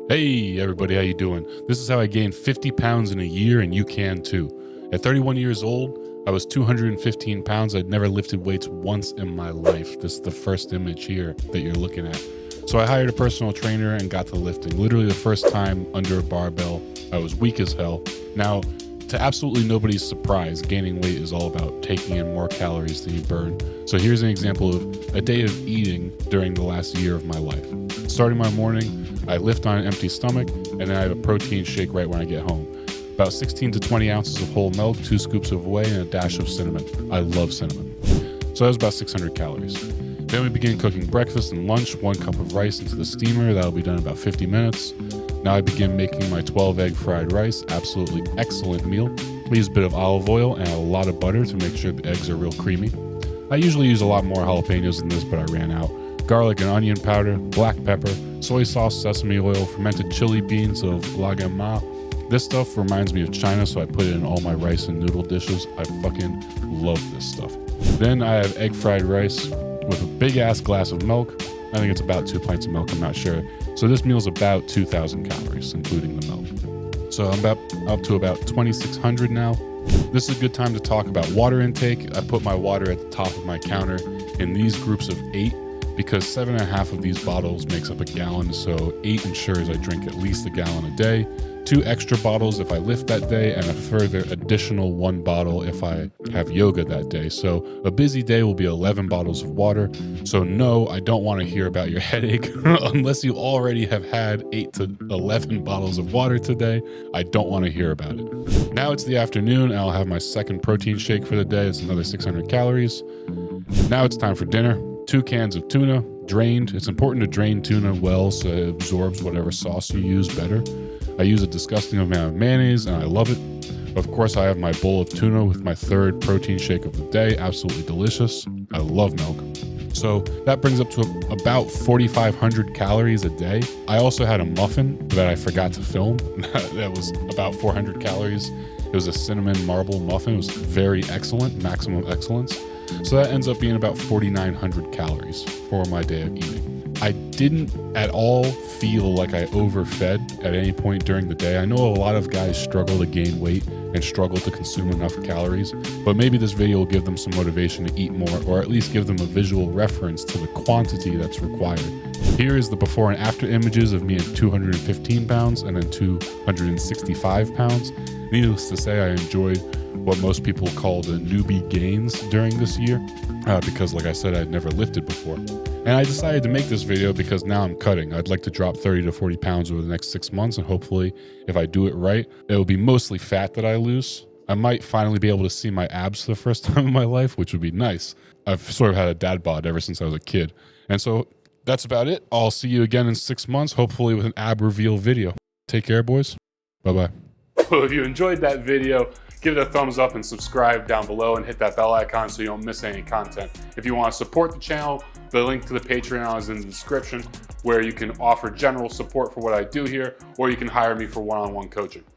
Hey everybody, how you doing? This is how I gained 50 pounds in a year, and you can too. At 31 years old, I was 215 pounds. I'd never lifted weights once in my life. This is the first image here that you're looking at. So I hired a personal trainer and got to lifting. Literally the first time under a barbell. I was weak as hell. Now, to absolutely nobody's surprise, gaining weight is all about taking in more calories than you burn. So here's an example of a day of eating during the last year of my life. Starting my morning, I lift on an empty stomach, and then I have a protein shake right when I get home. About 16 to 20 ounces of whole milk, 2 scoops of whey, and a dash of cinnamon. I love cinnamon. So that was about 600 calories. Then we begin cooking breakfast and lunch, 1 cup of rice into the steamer. That'll be done in about 50 minutes. Now I begin making my 12-egg fried rice. Absolutely excellent meal. I use a bit of olive oil and a lot of butter to make sure the eggs are real creamy. I usually use a lot more jalapenos than this, but I ran out. Garlic and onion powder, black pepper, soy sauce, sesame oil, fermented chili beans of lagama. This stuff reminds me of China, so I put it in all my rice and noodle dishes. I fucking love this stuff. Then I have egg fried rice with a big ass glass of milk. I think it's about 2 pints of milk, I'm not sure. So this meal's about 2,000 calories, including the milk. So I'm up to about 2,600 now. This is a good time to talk about water intake. I put my water at the top of my counter in these groups of 8, because 7.5 of these bottles makes up a gallon, so 8 ensures I drink at least a gallon a day. 2 extra bottles if I lift that day, and a further additional 1 bottle if I have yoga that day. So a busy day will be 11 bottles of water. So no, I don't want to hear about your headache unless you already have had 8 to 11 bottles of water today. I don't want to hear about it. Now it's the afternoon, and I'll have my second protein shake for the day. It's another 600 calories. Now it's time for dinner. 2 cans of tuna, drained. It's important to drain tuna well so it absorbs whatever sauce you use better. I use a disgusting amount of mayonnaise, and I love it. Of course, I have my bowl of tuna with my third protein shake of the day. Absolutely delicious. I love milk. So that brings up to about 4,500 calories a day. I also had a muffin that I forgot to film. That was about 400 calories. It was a cinnamon marble muffin. It was very excellent, maximum excellence. So that ends up being about 4,900 calories for my day of eating. I didn't at all feel like I overfed at any point during the day. I know a lot of guys struggle to gain weight and struggle to consume enough calories, but maybe this video will give them some motivation to eat more, or at least give them a visual reference to the quantity that's required. Here is the before and after images of me at 215 pounds and then 265 pounds. Needless to say, I enjoyed what most people call the newbie gains during this year because, like I said, I'd never lifted before. And I decided to make this video because now I'm cutting. I'd like to drop 30 to 40 pounds over the next 6 months, and hopefully, if I do it right, it will be mostly fat that I lose. I might finally be able to see my abs for the first time in my life, which would be nice. I've sort of had a dad bod ever since I was a kid. And so that's about it. I'll see you again in 6 months, hopefully with an ab reveal video. Take care, boys. Bye-bye. Well, if you enjoyed that video, give it a thumbs up and subscribe down below and hit that bell icon so you don't miss any content. If you want to support the channel, the link to the Patreon is in the description, where you can offer general support for what I do here, or you can hire me for one-on-one coaching.